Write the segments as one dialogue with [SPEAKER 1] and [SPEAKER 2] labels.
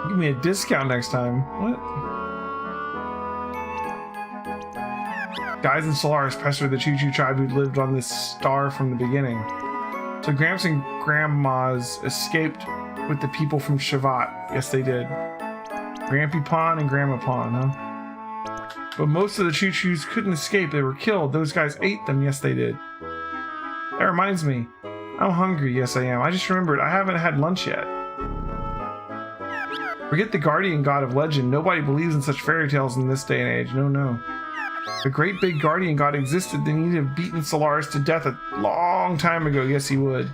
[SPEAKER 1] Give me a discount next time. What? Guys in Solaris pestered the Choo-Choo tribe who lived on this star from the beginning. So Gramps and Grandma's escaped with the people from Shavat. Yes, they did. Grampy Pond and Grandma Pond, huh? But most of the Choo-Choos couldn't escape. They were killed. Those guys ate them. Yes, they did. That reminds me. I'm hungry. Yes, I am. I just remembered. I haven't had lunch yet. Forget the guardian god of legend. Nobody believes in such fairy tales in this day and age. No, no. The great big guardian god existed. Then he'd have beaten Solaris to death a long time ago. Yes, he would.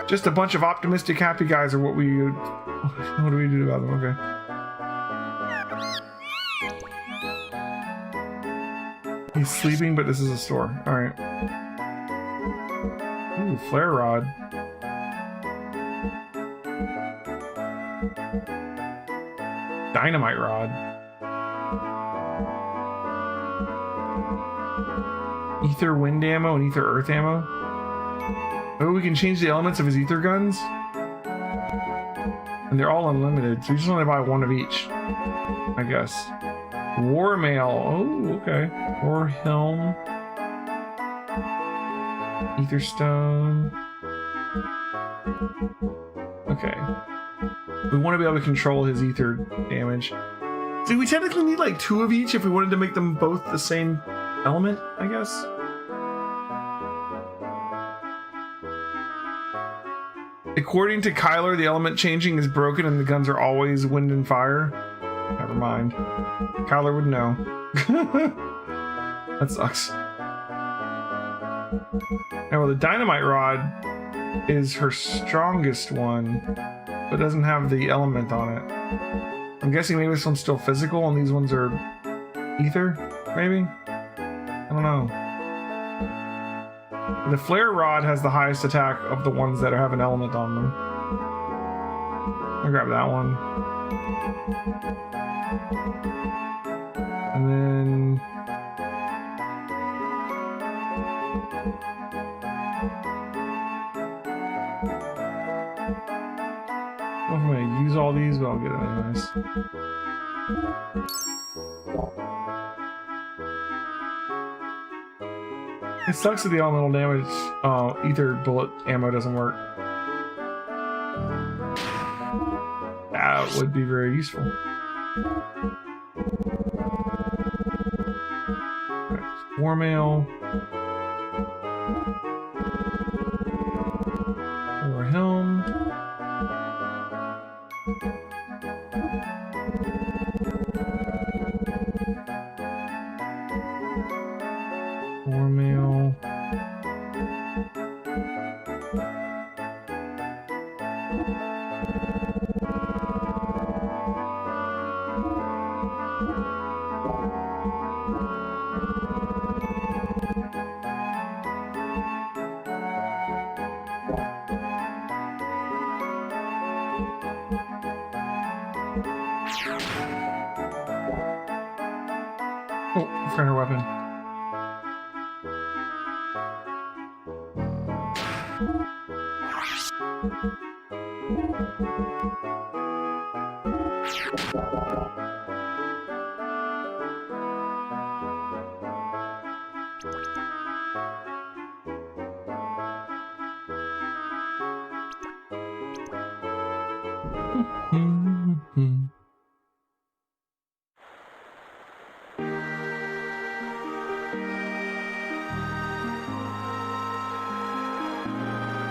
[SPEAKER 1] Just a bunch of optimistic, happy guys are what we... What do we do about them? Okay. He's sleeping, but this is a store. Alright. Ooh, flare rod. Dynamite rod. Ether wind ammo and ether earth ammo. Oh, we can change the elements of his ether guns. And they're all unlimited, so you just only buy one of each, I guess. War mail. Oh, okay. War helm. Ether stone. Okay. We want to be able to control his ether damage. See, we technically need like 2 of each if we wanted to make them both the same element, I guess. According to Kyler, the element changing is broken and the guns are always wind and fire. Never mind. Kyler would know. That sucks. Now, well, the dynamite rod is her strongest one, but doesn't have the element on it. I'm guessing maybe this one's still physical and these ones are ether, maybe? I don't know. The flare rod has the highest attack of the ones that have an element on them. I'll grab that one. And then... I don't know if I'm gonna use all these, but I'll get it anyways. It sucks that the elemental damage ether bullet ammo doesn't work. That would be very useful. War mail. War helm. War mail. Oh, I found her weapon.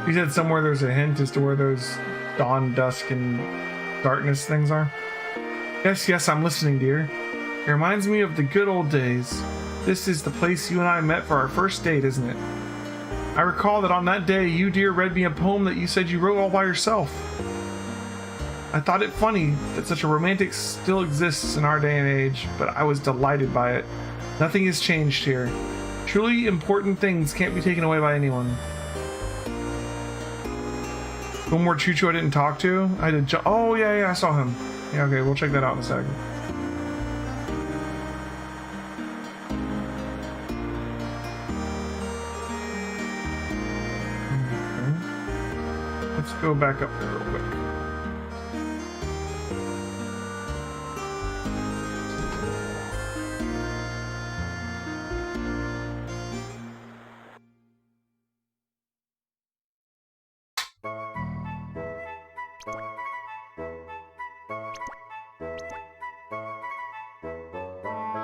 [SPEAKER 1] You said somewhere there's a hint as to where those dawn, dusk, and darkness things are? Yes, yes, I'm listening, dear. It reminds me of the good old days. This is the place you and I met for our first date, isn't it? I recall that on that day, you, dear, read me a poem that you said you wrote all by yourself. I thought it funny that such a romantic still exists in our day and age, but I was delighted by it. Nothing has changed here. Truly important things can't be taken away by anyone. One more Choo-Choo I didn't talk to. I did. Oh yeah, I saw him. Yeah, okay, we'll check that out in a second. Okay. Let's go back up there real quick.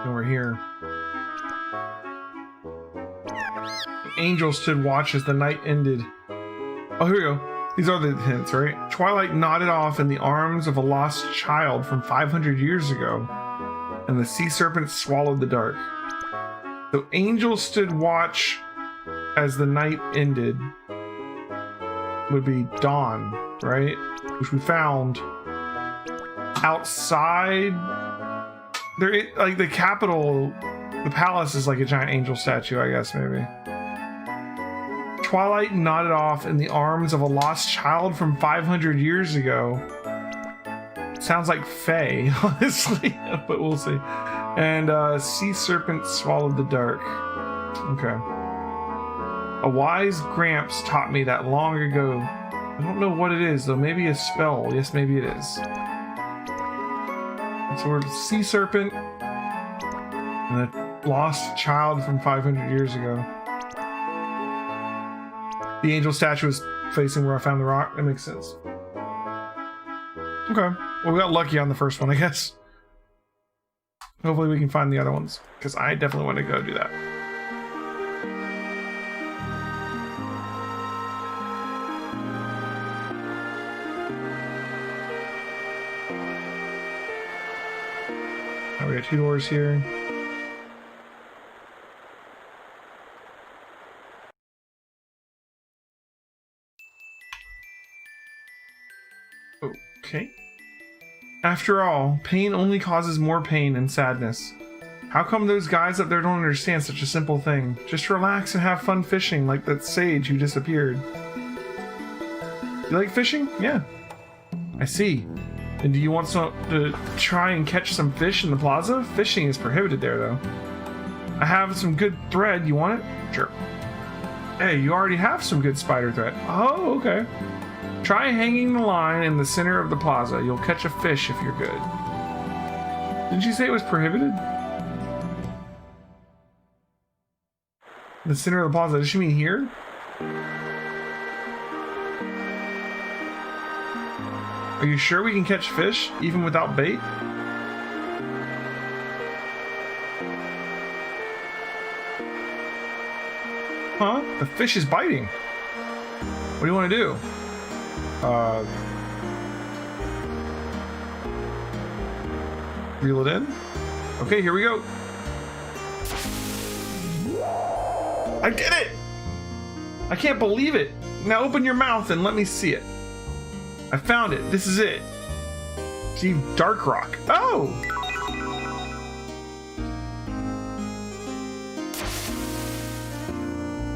[SPEAKER 1] Over here. Angel stood watch as the night ended. Oh, here we go. These are the hints, right? Twilight nodded off in the arms of a lost child from 500 years ago, and the sea serpent swallowed the dark. So Angel stood watch as the night ended would be dawn, right? Which we found outside. There, like the capital, the palace is like a giant angel statue, I guess, maybe. Twilight nodded off in the arms of a lost child from 500 years ago. Sounds like Fae, honestly, but we'll see. And sea serpent swallowed the dark. Okay. A wise Gramps taught me that long ago. I don't know what it is, though. Maybe a spell. Yes, maybe it is. So we're sea serpent and a lost child from 500 years ago. The angel statue is facing where I found the rock. That makes sense. Okay. Well, we got lucky on the first one, I guess. Hopefully we can find the other ones, because I definitely want to go do that. Oh, we got 2 doors here. Okay. After all, pain only causes more pain and sadness. How come those guys up there don't understand such a simple thing? Just relax and have fun fishing like that sage who disappeared. You like fishing? Yeah. I see. And do you want to try and catch some fish in the plaza? Fishing is prohibited there, though. I have some good thread. You want it? Sure. Hey, you already have some good spider thread. Oh, okay. Try hanging the line in the center of the plaza. You'll catch a fish if you're good. Didn't you say it was prohibited? The center of the plaza. Does she mean here? Are you sure we can catch fish even without bait? Huh? The fish is biting. What do you want to do? Reel it in. Okay, here we go. I did it! I can't believe it. Now open your mouth and let me see it. I found it. This is it. See, dark rock. Oh!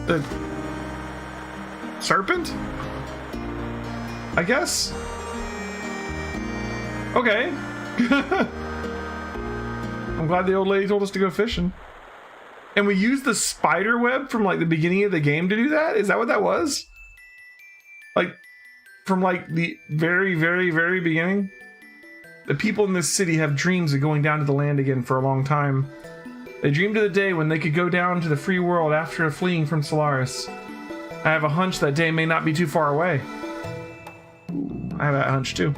[SPEAKER 1] The serpent? I guess? Okay. I'm glad the old lady told us to go fishing. And we used the spider web from like the beginning of the game to do that? Is that what that was? Like, from like the very, very, very beginning? The people in this city have dreams of going down to the land again for a long time. They dreamed of the day when they could go down to the free world after fleeing from Solaris. I have a hunch that day may not be too far away. I have that hunch too.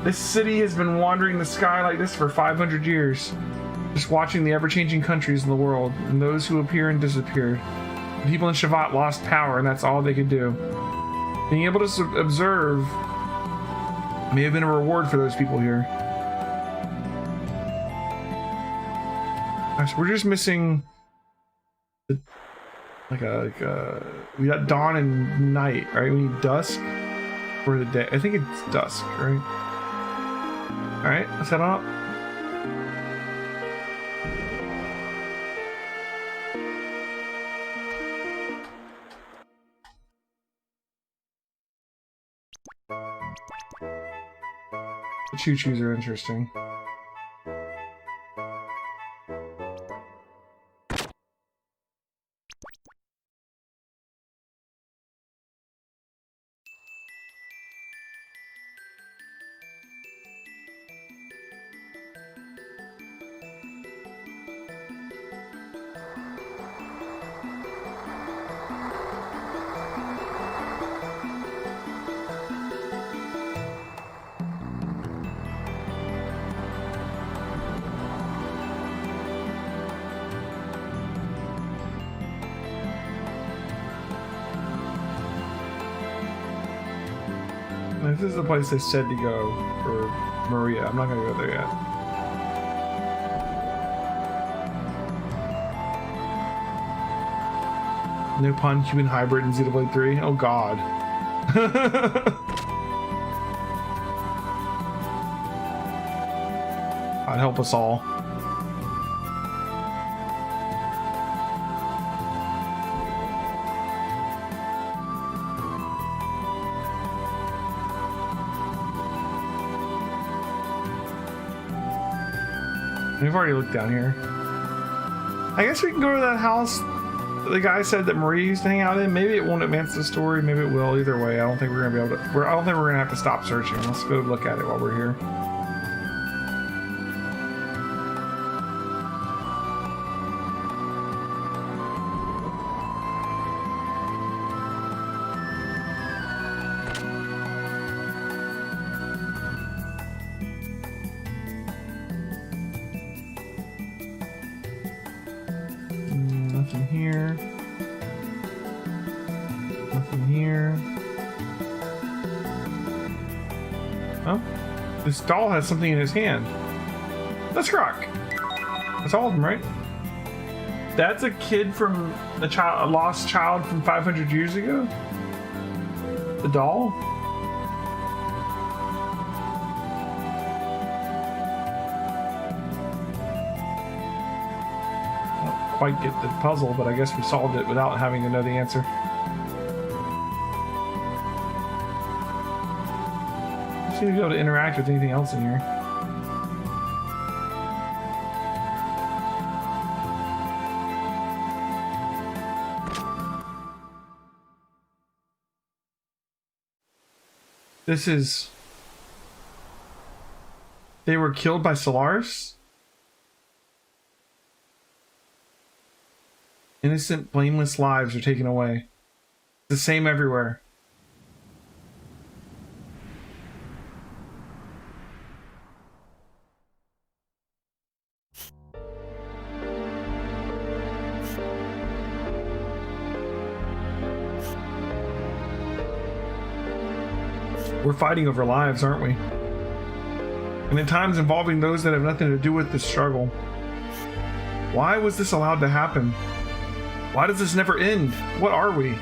[SPEAKER 1] This city has been wandering the sky like this for 500 years, just watching the ever-changing countries in the world, and those who appear and disappear. The people in Shavat lost power, and that's all they could do. Being able to observe may have been a reward for those people here. So we're just missing the, we got dawn and night, right? We need dusk for the day. I think it's dusk, right? All right, let's head on up. The choo-choos are interesting. This is the place they said to go for Maria. I'm not gonna go there yet. No pun, human hybrid in Xenoblade 3. Oh god. God help us all. We've already looked down here. I guess we can go to that house the guy said that Marie used to hang out in. Maybe it won't advance the story, maybe it will. Either way, I don't think we're gonna be able to. I don't think we're gonna have to stop searching. Let's go look at it while we're here. Nothing here. Nothing here. Oh, this doll has something in his hand. Let's rock. That's all of them, right? That's a kid from a lost child from 500 years ago? The doll? Quite get the puzzle, but I guess we solved it without having to know the answer. Just need to be able to interact with anything else in here. This is... They were killed by Solaris? Innocent, blameless lives are taken away. The same everywhere. We're fighting over lives, aren't we? And at times involving those that have nothing to do with this struggle. Why was this allowed to happen? Why does this never end? What are we?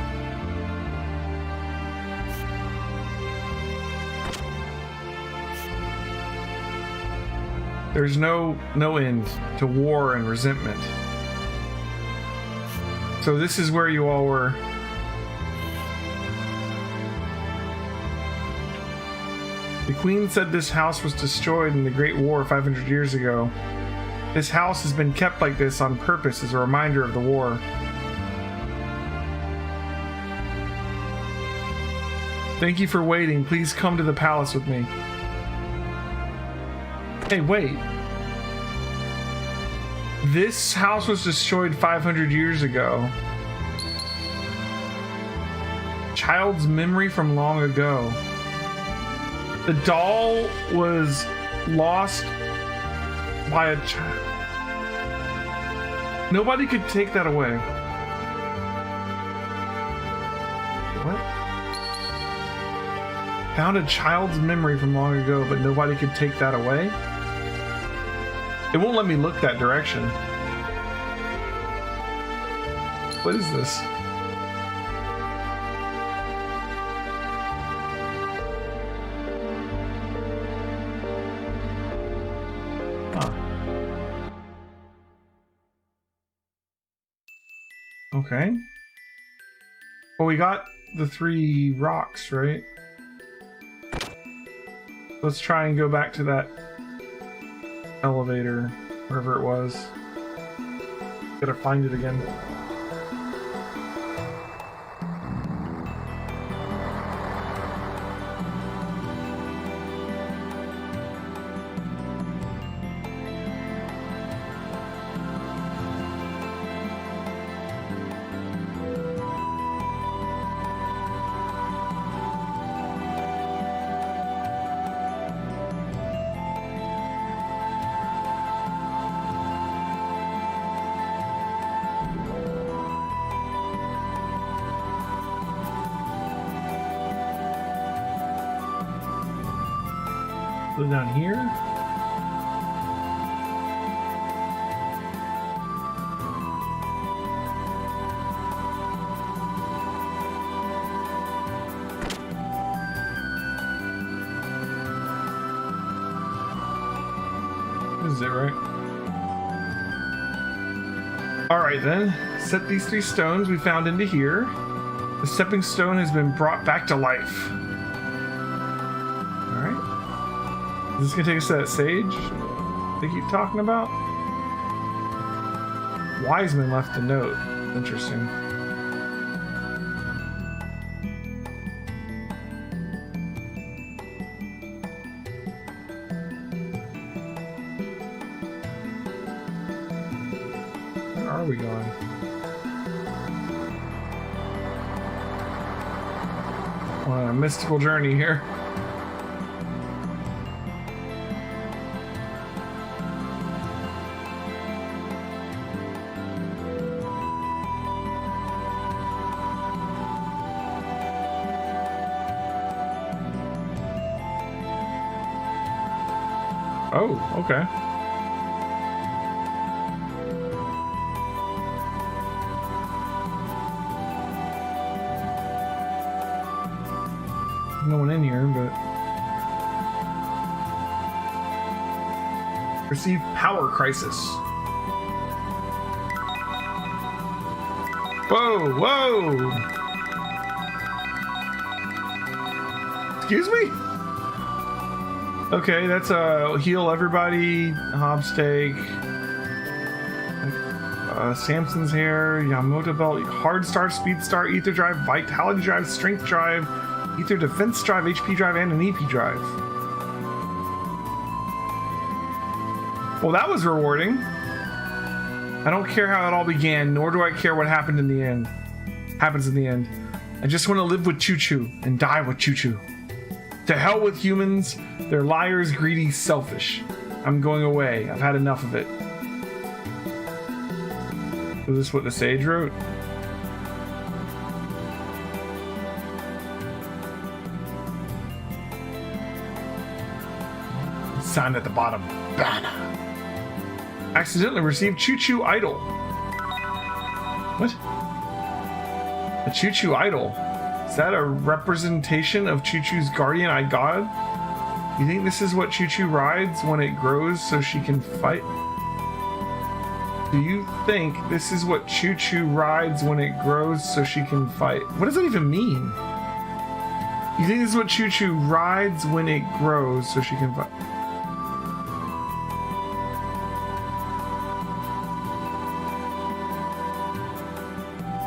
[SPEAKER 1] There's no end to war and resentment. So this is where you all were. The Queen said this house was destroyed in the Great War 500 years ago. This house has been kept like this on purpose as a reminder of the war. Thank you for waiting. Please come to the palace with me. Hey, wait. This house was destroyed 500 years ago. Child's memory from long ago. The doll was lost by a child. Nobody could take that away. What? Found a child's memory from long ago, but nobody could take that away? It won't let me look that direction. What is this? Huh. Okay. Well, we got the 3 rocks, right? Let's try and go back to that elevator, wherever it was. Gotta find it again. Go down here. This is it, right? Alright then. Set these 3 stones we found into here. The stepping stone has been brought back to life. Alright. Is this gonna take us to that sage they keep talking about? Wiseman left a note. Interesting. Where are we going? On a mystical journey here. Oh, okay. No one in here, but receive power crisis. Whoa, whoa! Excuse me? Okay, that's heal everybody, Hobstake, Samson's hair, Yamamoto belt, hard start, speed start, ether drive, vitality drive, strength drive, ether defense drive, HP drive, and an EP drive. Well, that was rewarding. I don't care how it all began, nor do I care what happened in the end. Happens in the end. I just want to live with Choo Choo and die with Choo Choo. To hell with humans. They're liars, greedy, selfish. I'm going away. I've had enough of it. Was this what the sage wrote? Sign at the bottom. Banner. Accidentally received Choo Choo Idol. What? A Choo Choo Idol? Is that a representation of Choo Choo's guardian god? You think this is what Choo Choo rides when it grows so she can fight? Do you think this is what Choo Choo rides when it grows so she can fight? What does that even mean? You think this is what Choo Choo rides when it grows so she can fight?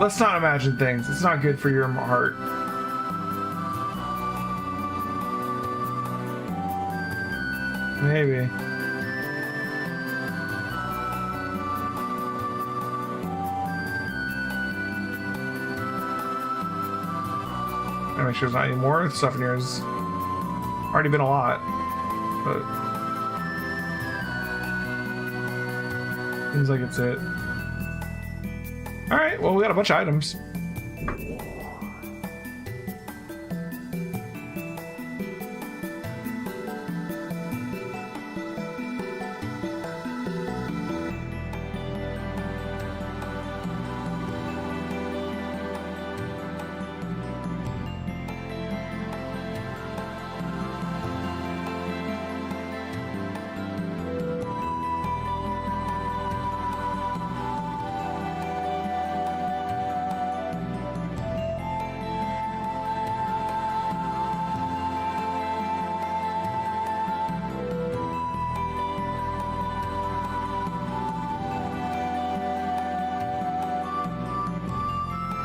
[SPEAKER 1] Let's not imagine things. It's not good for your heart. Maybe. I make sure there's not any more stuff in here. There's already been a lot, but seems like it's it. All right. Well, we got a bunch of items.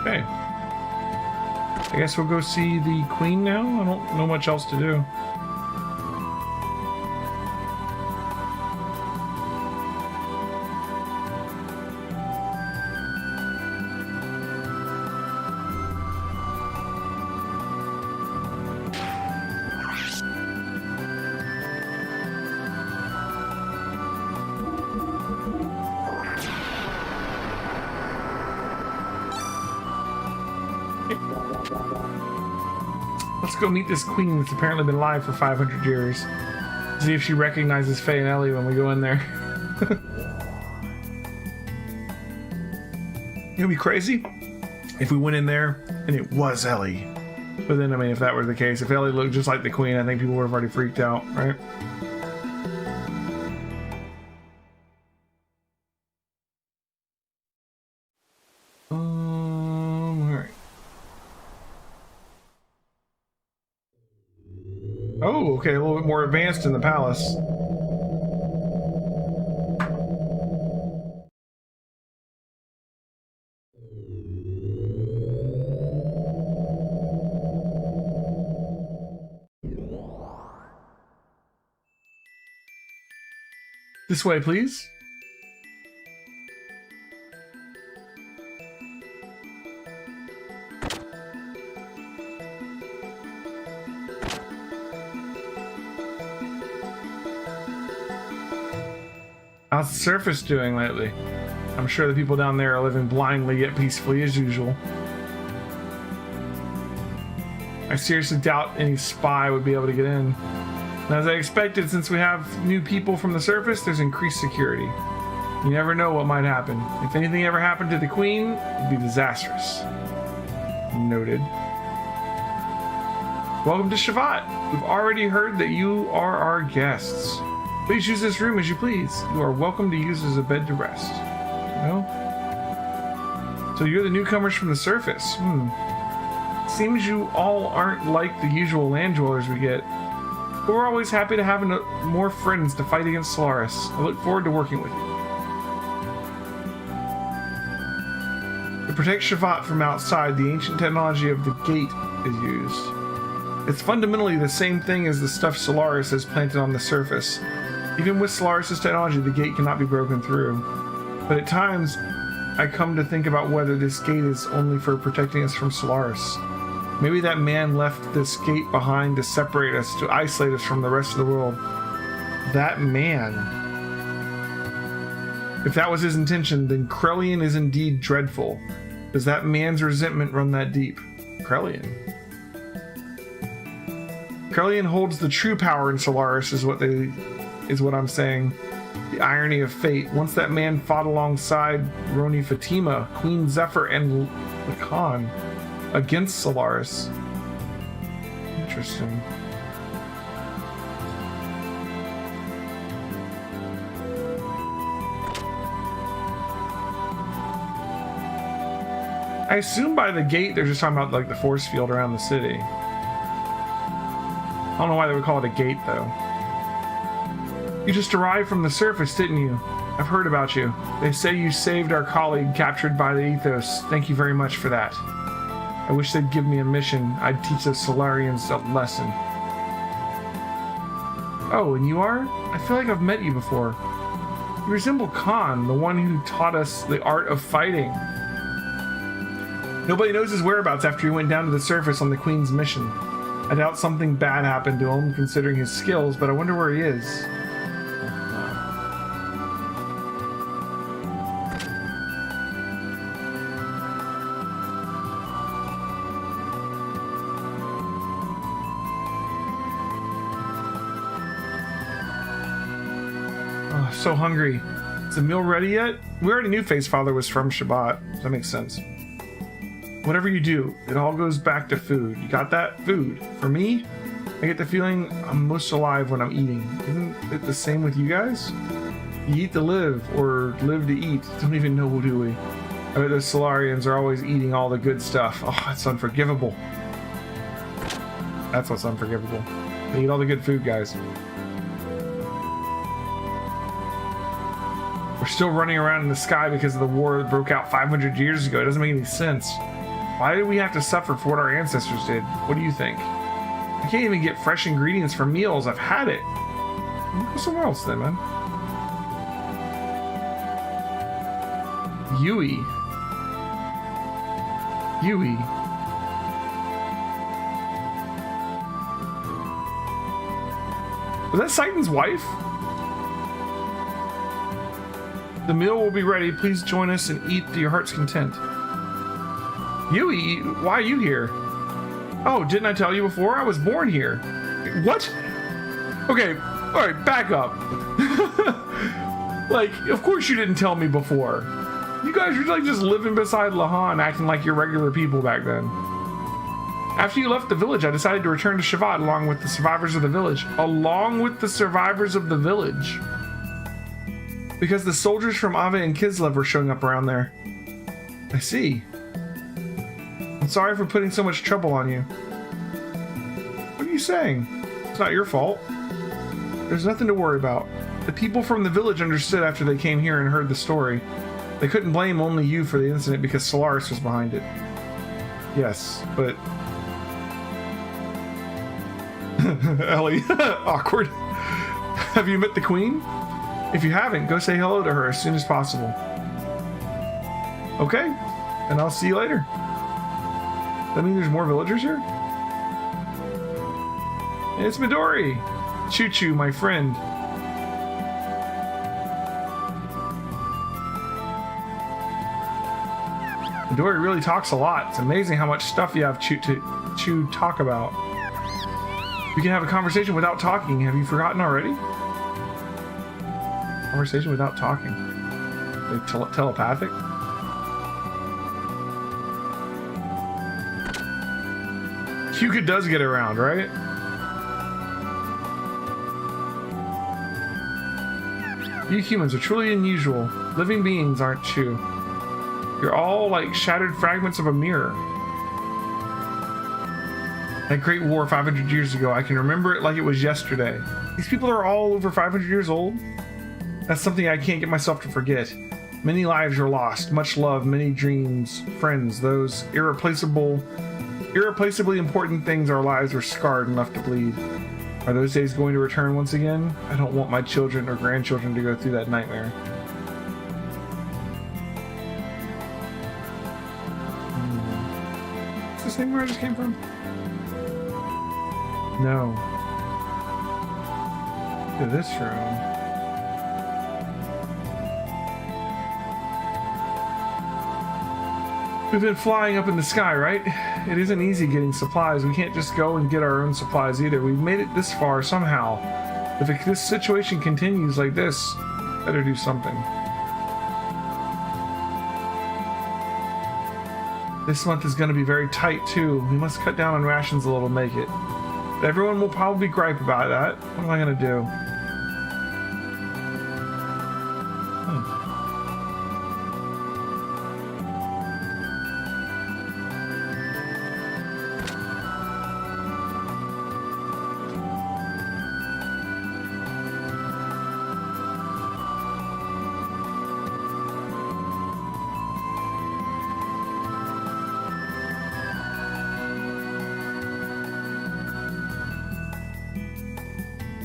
[SPEAKER 1] Okay. I guess we'll go see the queen now. I don't know much else to do. Let's go meet this queen that's apparently been alive for 500 years. See if she recognizes Faye and Ellie when we go in there. It'd be crazy if we went in there and it was Ellie. But then, I mean, if that were the case, if Ellie looked just like the queen, I think people would have already freaked out, right? Alright. Oh, okay, a little bit more advanced in the palace. This way, please. How's the surface doing lately? I'm sure the people down there are living blindly yet peacefully as usual. I seriously doubt any spy would be able to get in. And as I expected, since we have new people from the surface, there's increased security. You never know what might happen. If anything ever happened to the queen, it'd be disastrous. Noted. Welcome to Shavat. We've already heard that you are our guests. Please use this room as you please. You are welcome to use it as a bed to rest. No? So you're the newcomers from the surface. Seems you all aren't like the usual land dwellers we get. But we're always happy to have more friends to fight against Solaris. I look forward to working with you. To protect Shavat from outside, the ancient technology of the gate is used. It's fundamentally the same thing as the stuff Solaris has planted on the surface. Even with Solaris' technology, the gate cannot be broken through. But at times, I come to think about whether this gate is only for protecting us from Solaris. Maybe that man left this gate behind to separate us, to isolate us from the rest of the world. That man. If that was his intention, then Krellian is indeed dreadful. Does that man's resentment run that deep? Krellian. Krellian holds the true power in Solaris, is what I'm saying. The irony of fate. Once that man fought alongside Roni Fatima, Queen Zephyr, and Lacan against Solaris. Interesting. I assume by the gate they're just talking about like the force field around the city. I don't know why they would call it a gate though. You just arrived from the surface, didn't you? I've heard about you. They say you saved our colleague captured by the Ethos. Thank you very much for that. I wish they'd give me a mission. I'd teach the Solarians a lesson. Oh, and you are? I feel like I've met you before. You resemble Khan, the one who taught us the art of fighting. Nobody knows his whereabouts after he went down to the surface on the Queen's mission. I doubt something bad happened to him, considering his skills, but I wonder where he is. So hungry. Is the meal ready yet? We already knew Faye's father was from Shabat. So that makes sense. Whatever you do, it all goes back to food. You got that? Food. For me, I get the feeling I'm most alive when I'm eating. Isn't it the same with you guys? You eat to live, or live to eat. Don't even know, do we? I bet those Solarians are always eating all the good stuff. Oh, that's unforgivable. That's what's unforgivable. They eat all the good food, guys. We're still running around in the sky because of the war that broke out 500 years ago. It doesn't make any sense. Why did we have to suffer for what our ancestors did? What do you think? I can't even get fresh ingredients for meals. I've had it. Go somewhere else then, man. Yui. Was that Saitan's wife? The meal will be ready. Please join us and eat to your heart's content. Yui, why are you here? Oh, didn't I tell you before? I was born here. What? Okay, All right, back up. Like, of course you didn't tell me before. You guys were like just living beside Lahan, acting like you're regular people back then. After you left the village, I decided to return to Shavad along with the survivors of the village. Along with the survivors of the village. Because the soldiers from Ave and Kislev were showing up around there. I see. I'm sorry for putting so much trouble on you. What are you saying? It's not your fault. There's nothing to worry about. The people from the village understood after they came here and heard the story. They couldn't blame only you for the incident because Solaris was behind it. Yes, but... Ellie, awkward. Have you met the queen? If you haven't, go say hello to her as soon as possible. Okay, and I'll see you later. Does that mean there's more villagers here? It's Midori! Choo-choo, my friend. Midori really talks a lot. It's amazing how much stuff you have to talk about. We can have a conversation without talking. Have you forgotten already? Conversation without talking. Like telepathic? Hyuga does get around, right? You humans are truly unusual. Living beings, aren't you? You're all like shattered fragments of a mirror. That great war 500 years ago, I can remember it like it was yesterday. These people are all over 500 years old? That's something I can't get myself to forget. Many lives are lost, much love, many dreams, friends, those irreplaceably important things. Our lives are scarred and left to bleed. Are those days going to return once again? I don't want my children or grandchildren to go through that nightmare. Is this thing where I just came from? No. To this room. We've been flying up in the sky, right? It isn't easy getting supplies. We can't just go and get our own supplies either. We've made it this far somehow. If this situation continues like this, better do something. This month is going to be very tight too. We must cut down on rations a little to make it. Everyone will probably gripe about that. What am I going to do?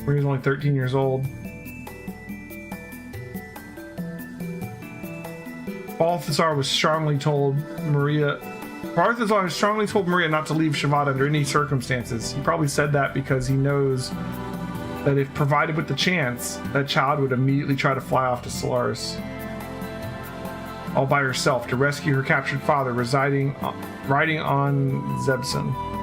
[SPEAKER 1] He's only 13 years old. Balthazar strongly told Maria not to leave Shavad under any circumstances. He probably said that because he knows that if provided with the chance, that child would immediately try to fly off to Solaris. All by herself to rescue her captured father riding on Zebson.